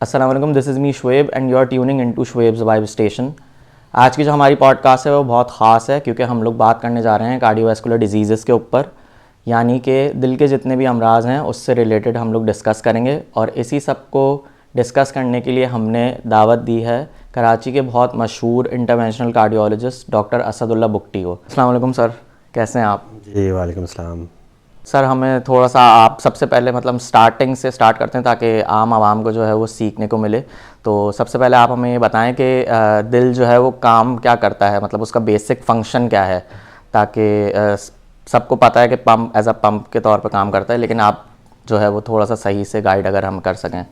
अस्सलाम वालेकुम, this is me Shoaib and you are tuning into Shoaib's vibe station. आज की जो हमारी पॉडकास्ट है वो बहुत ख़ास है क्योंकि हम लोग बात करने जा रहे हैं कार्डियोवैस्कुलर डिजीज़ के ऊपर, यानी कि दिल के जितने भी अमराज हैं उससे रिलेटेड हम लोग डिस्कस करेंगे। और इसी सब को डिस्कस करने के लिए हमने दावत दी है कराची के बहुत मशहूर interventional cardiologist doctor Asadullah Bugti को। अस्सलाम वालेकुम सर, कैसे हैं आप? जी वालेकुम सलाम। सर हमें थोड़ा सा आप सबसे पहले स्टार्टिंग से स्टार्ट करते हैं ताकि आम आवाम को जो है वो सीखने को मिले। तो सबसे पहले आप हमें ये बताएं कि दिल जो है वो काम क्या करता है, मतलब उसका बेसिक फंक्शन क्या है, ताकि सबको पता है कि पंप एज अ पंप के तौर पर काम करता है, लेकिन आप जो है वो थोड़ा सा सही से गाइड अगर हम कर सकें।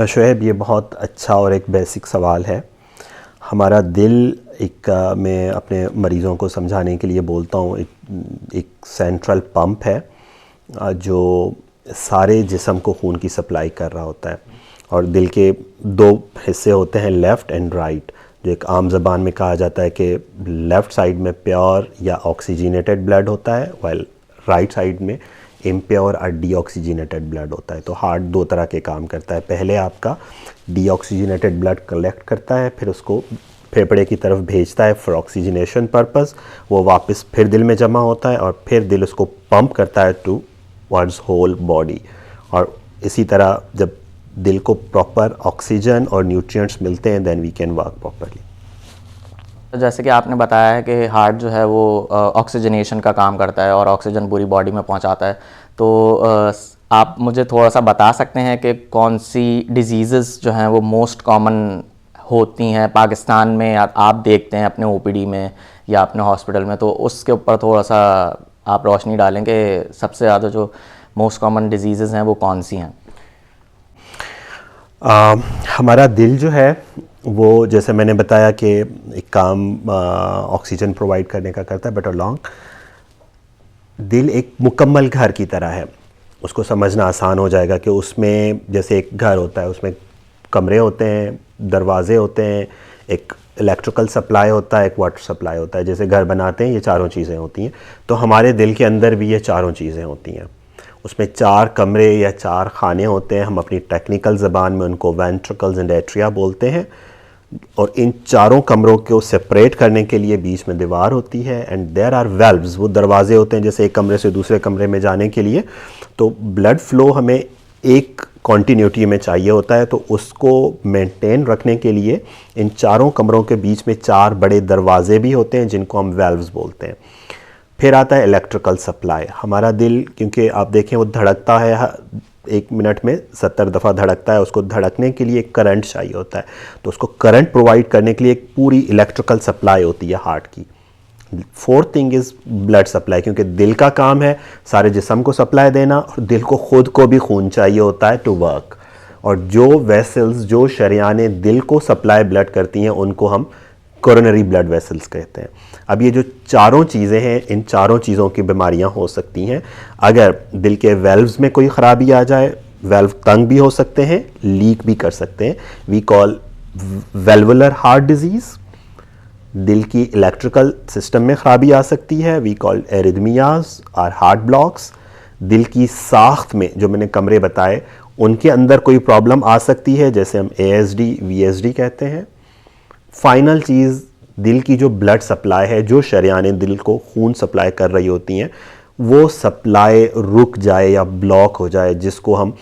शुएब, ये बहुत अच्छा और एक बेसिक सवाल है। हमारा दिल मैं अपने मरीज़ों को समझाने के लिए बोलता हूँ, एक सेंट्रल पंप है जो सारे जिस्म को खून की सप्लाई कर रहा होता है। और दिल के दो हिस्से होते हैं, लेफ़्ट एंड राइट। जो एक आम ज़बान में कहा जाता है कि लेफ़्ट साइड में प्योर या ऑक्सीजनेटेड ब्लड होता है, वाइल राइट साइड में इम्प्योर और डीऑक्सीजनेटेड ब्लड होता है। तो हार्ट दो तरह के काम करता है। पहले आपका डीऑक्सीजनेटेड ब्लड कलेक्ट करता है, फिर उसको फेफड़े की तरफ भेजता है फॉर ऑक्सीजनेशन पर्पस। वो वापस फिर दिल में जमा होता है और फिर दिल उसको पंप करता है टू वर्ड्स होल बॉडी। और इसी तरह जब दिल को प्रॉपर ऑक्सीजन और न्यूट्रिएंट्स मिलते हैं then we can work properly. तो जैसे कि आपने बताया है कि हार्ट जो है वो ऑक्सीजनेशन का काम करता है और ऑक्सीजन पूरी बॉडी में पहुंचाता है। तो आप मुझे थोड़ा सा बता सकते हैं कि कौन सी डिजीज़ जो हैं वो मोस्ट कॉमन होती हैं पाकिस्तान में, या आप देखते हैं अपने ओपीडी में या अपने हॉस्पिटल में, तो उसके ऊपर थोड़ा सा आप रोशनी डालें कि सबसे ज़्यादा जो मोस्ट कॉमन डिजीज़ हैं वो कौन सी हैं। हमारा दिल जो है वो, जैसे मैंने बताया कि एक काम ऑक्सीजन प्रोवाइड करने का करता है, बट अलॉन्ग दिल एक मुकम्मल घर की तरह है। उसको समझना आसान हो जाएगा कि उसमें जैसे एक घर होता है, उसमें कमरे होते हैं, दरवाजे होते हैं, एक इलेक्ट्रिकल सप्लाई होता है, एक वाटर सप्लाई होता है। जैसे घर बनाते हैं ये चारों चीज़ें होती हैं, तो हमारे दिल के अंदर भी ये चारों चीज़ें होती हैं। उसमें 4 कमरे या 4 खाने होते हैं। हम अपनी टेक्निकल ज़बान में उनको वेंट्रिकल्स एंड एट्रिया बोलते हैं। और इन चारों कमरों को सेपरेट करने के लिए बीच में दीवार होती है एंड देयर आर वेल्व्स। वो दरवाजे होते हैं जैसे एक कमरे से दूसरे कमरे में जाने के लिए। तो ब्लड फ्लो हमें एक कॉन्टीन्यूटी में चाहिए होता है, तो उसको मेंटेन रखने के लिए इन चारों कमरों के बीच में 4 बड़े दरवाजे भी होते हैं जिनको हम वेल्व्स बोलते हैं। फिर आता है इलेक्ट्रिकल सप्लाई। हमारा दिल, क्योंकि आप देखें वो धड़कता है, 1 मिनट में 70 दफ़ा धड़कता है, उसको धड़कने के लिए एक करंट चाहिए होता है। तो उसको करंट प्रोवाइड करने के लिए एक पूरी इलेक्ट्रिकल सप्लाई होती है हार्ट की। 4th thing is blood supply, क्योंकि दिल का काम है सारे जिस्म को सप्लाई देना और दिल को ख़ुद को भी खून चाहिए होता है टू वर्क। और जो वेसल्स, जो शरियानें दिल को सप्लाई ब्लड करती हैं, उनको हम कोरोनरी ब्लड वेसल्स कहते हैं। अब ये जो चारों चीज़ें हैं, इन चारों चीज़ों की बीमारियां हो सकती हैं अगर दिल के वेल्व्स में कोई ख़राबी आ जाए। वेल्व तंग भी हो सकते हैं, लीक भी कर सकते हैं। We call valvular heart disease. दिल की इलेक्ट्रिकल सिस्टम में ख़राबी आ सकती है, वी कॉल एरिथमियाज और हार्ट ब्लॉक्स। दिल की साख्त में जो मैंने कमरे बताए उनके अंदर कोई प्रॉब्लम आ सकती है, जैसे हम ASD VSD कहते हैं। फाइनल चीज़, दिल की जो ब्लड सप्लाई है, जो शरियानें दिल को खून सप्लाई कर रही होती हैं, वो सप्लाई रुक जाए या ब्लॉक हो जाए, जिसको हम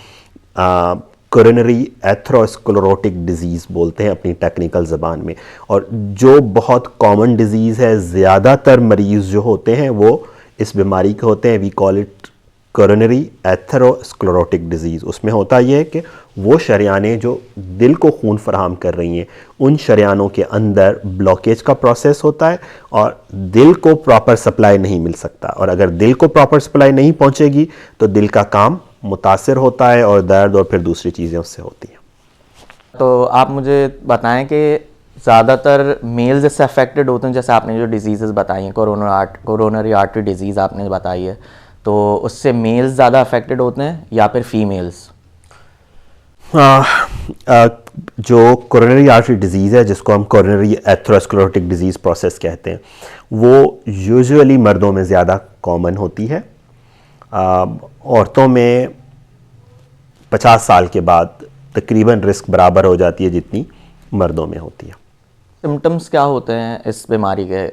कोरोनरी एथेरोस्क्लेरोटिक डिजीज़ बोलते हैं अपनी टेक्निकल ज़बान में। और जो बहुत कॉमन डिजीज़ है, ज़्यादातर मरीज़ जो होते हैं वो इस बीमारी के होते हैं। We call it coronary atherosclerotic disease. उसमें होता यह है कि वो शरियानें जो दिल को खून फराहम कर रही हैं, उन शरियानों के अंदर ब्लॉकेज का प्रोसेस होता है और दिल को प्रॉपर सप्लाई नहीं मिल सकता। और अगर दिल को प्रॉपर सप्लाई नहीं पहुंचेगी तो दिल का काम मुतासिर होता है और दर्द और फिर दूसरी चीज़ें उससे होती हैं। तो आप मुझे बताएं कि ज़्यादातर मेल्स इससे अफेक्टेड होते हैं, जैसे आपने जो डिजीज़ बताई हैं, कोरोनरी आर्टरी डिजीज़ आपने बताई है, तो उससे मेल्स ज़्यादा अफेक्टेड होते हैं या फिर फीमेल्स? जो कोरोनरी आर्टरी डिजीज़ है, जिसको हम कोरोनरी एथेरोस्क्लेरोटिक डिजीज़ प्रोसेस कहते हैं, वो यूजुअली मर्दों में ज़्यादा कॉमन होती है। औरतों में 50 साल के बाद तकरीबन रिस्क बराबर हो जाती है जितनी मर्दों में होती है। सिम्टम्स क्या होते हैं इस बीमारी के,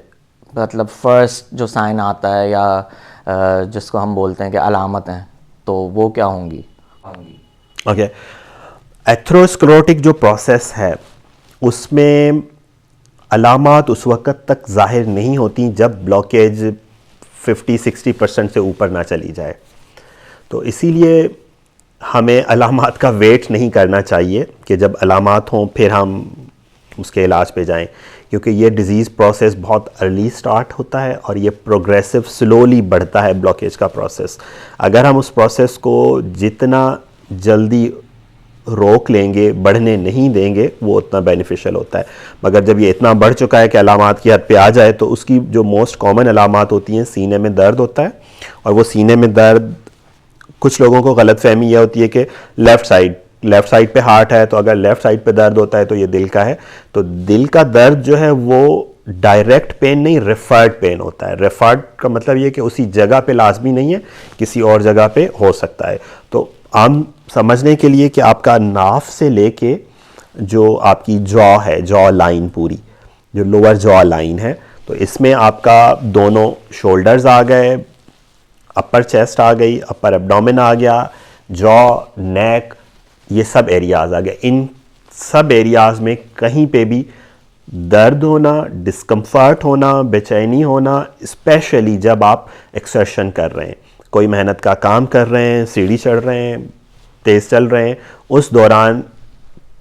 मतलब फर्स्ट जो साइन आता है या जिसको हम बोलते हैं कि अलामत हैं, तो वो क्या होंगी? ओके, एथेरोस्क्लेरोटिक जो प्रोसेस है उसमें अलामात उस वक़्त तक ज़ाहिर नहीं होती जब ब्लॉकेज 50-60% से ऊपर ना चली जाए। तो इसीलिए हमें अलामात का वेट नहीं करना चाहिए कि जब अलामात हों फिर हम उसके इलाज पे जाएं, क्योंकि ये डिज़ीज़ प्रोसेस बहुत अर्ली स्टार्ट होता है और ये प्रोग्रेसिव स्लोली बढ़ता है ब्लॉकेज का प्रोसेस। अगर हम उस प्रोसेस को जितना जल्दी रोक लेंगे, बढ़ने नहीं देंगे, वो उतना बेनिफिशियल होता है। मगर जब ये इतना बढ़ चुका है कि अलामात की हद पे आ जाए तो उसकी जो मोस्ट कॉमन अलामात होती हैं, सीने में दर्द होता है। और वो सीने में दर्द, कुछ लोगों को गलतफहमी यह होती है कि लेफ़्ट साइड पे हार्ट है, तो अगर लेफ़्ट साइड पे दर्द होता है तो ये दिल का है। तो दिल का दर्द जो है वो डायरेक्ट पेन नहीं, रेफर्ड पेन होता है। रेफर्ड का मतलब ये कि उसी जगह पे लाजमी नहीं है, किसी और जगह पे हो सकता है। तो आम समझने के लिए कि आपका नाफ से लेके जो आपकी जॉ है, जॉ लाइन पूरी, जो लोअर जॉ लाइन है, तो इसमें आपका दोनों शोल्डर्स आ गए, अपर चेस्ट आ गई, अपर एब्डोमेन आ गया, जॉ, नेक, ये सब एरियाज़ आ गए। इन सब एरियाज़ में कहीं पे भी दर्द होना, डिस्कम्फर्ट होना, बेचैनी होना, स्पेशली जब आप एक्सर्शन कर रहे हैं, कोई मेहनत का काम कर रहे हैं, सीढ़ी चढ़ रहे हैं, तेज़ चल रहे हैं, उस दौरान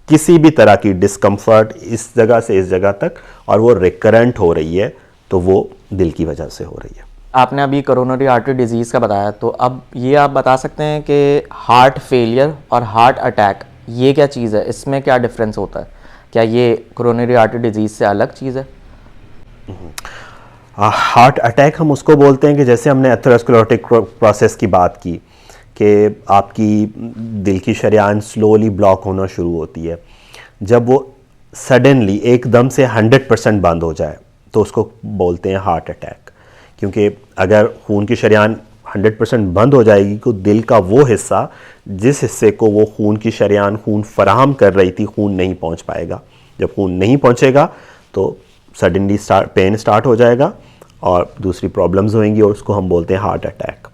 किसी भी तरह की डिस्कम्फर्ट इस जगह से इस जगह तक और वो रिकरेंट हो रही है, तो वो दिल की वजह से हो रही है। आपने अभी कोरोनरी आर्टरी डिजीज़ का बताया, तो अब ये आप बता सकते हैं कि हार्ट फेलियर और हार्ट अटैक ये क्या चीज़ है, इसमें क्या डिफरेंस होता है? क्या ये कोरोनरी आर्टरी डिजीज़ से अलग चीज़ है? हार्ट अटैक हम उसको बोलते हैं कि जैसे हमने एथेरोस्क्लेरोटिक प्रोसेस की बात की कि आपकी दिल की शरीयान स्लोली ब्लॉक होना शुरू होती है। जब वो सडनली एकदम से 100% बंद हो जाए तो उसको बोलते हैं हार्ट अटैक। क्योंकि अगर खून की शरीयान 100% बंद हो जाएगी तो दिल का वो हिस्सा जिस हिस्से को वो खून की शरीयान खून फराहम कर रही थी, खून नहीं पहुंच पाएगा। जब खून नहीं पहुंचेगा तो सडनली पेन स्टार्ट हो जाएगा और दूसरी प्रॉब्लम्स होंगी और उसको हम बोलते हैं heart attack.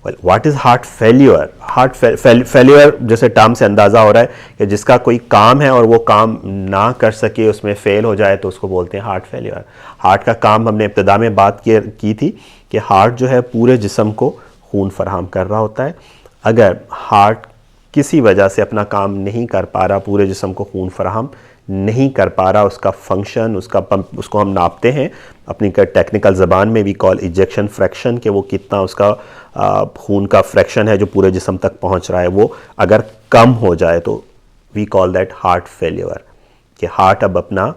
Well, what is heart failure? Heart failure जैसे टर्म से अंदाज़ा हो रहा है कि जिसका कोई काम है और वो काम ना कर सके, उसमें फेल हो जाए, तो उसको बोलते हैं हार्ट फेल्यूर। हार्ट का काम हमने इब्तिदा में बात की थी कि हार्ट जो है पूरे जिस्म को खून फराहम कर रहा होता है। अगर हार्ट किसी वजह से अपना काम नहीं कर पा रहा, पूरे जिस्म को खून फराहम नहीं कर पा रहा, उसका फंक्शन, उसका पंप, उसको हम नापते हैं अपनी टेक्निकल ज़बान में, वी कॉल इजेक्शन फ्रैक्शन, कि वो कितना उसका खून का फ्रैक्शन है जो पूरे जिस्म तक पहुंच रहा है, वो अगर कम हो जाए तो we call that heart failure, कि हार्ट अब अपना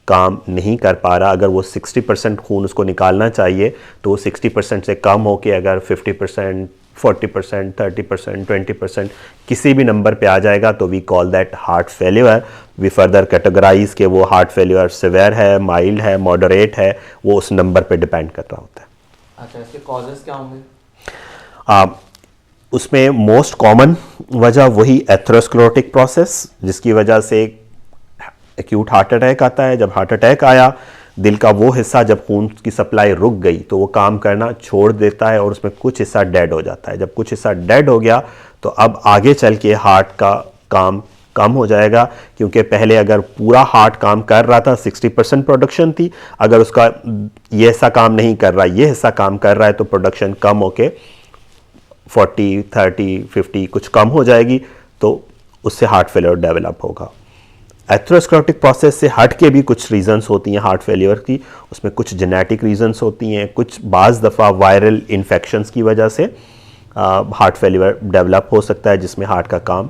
काम नहीं कर पा रहा। अगर वो 60% खून उसको निकालना चाहिए तो वो 60% से कम हो के अगर 50%, 40%, 30%, 20% किसी भी नंबर पे आ जाएगा तो we call that heart failure. We further categorize के वो हार्ट फेल्यूर सिवियर है, माइल्ड है, मॉडरेट है, वो उस नंबर पे डिपेंड कर रहा होता है। अच्छा, इसके कॉजेज़ क्या होंगे? उसमें मोस्ट कॉमन वजह वही एथेरोस्क्लेरोटिक प्रोसेस, जिसकी वजह से एक्यूट हार्ट अटैक आता है। जब हार्ट अटैक आया, दिल का वो हिस्सा जब खून की सप्लाई रुक गई तो वो काम करना छोड़ देता है और उसमें कुछ हिस्सा डेड हो जाता है। जब कुछ हिस्सा डेड हो गया तो अब आगे चल के हार्ट का काम कम हो जाएगा, क्योंकि पहले अगर पूरा हार्ट काम कर रहा था 60% प्रोडक्शन थी, अगर उसका ये हिस्सा काम नहीं कर रहा, ये हिस्सा काम कर रहा है, तो प्रोडक्शन कम होके 40, 30, 50 कुछ कम हो जाएगी, तो उससे हार्ट फेलियर डेवलप होगा। एथेरोस्क्लेरोटिक प्रोसेस से हट के भी कुछ रीजंस होती हैं हार्ट फेलियर की। उसमें कुछ जेनेटिक रीजंस होती हैं, कुछ बाज़ दफ़ा वायरल इन्फेक्शंस की वजह से हार्ट फेलियर डेवलप हो सकता है, जिसमें हार्ट का काम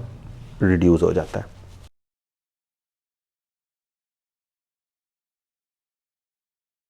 रिड्यूस हो जाता है।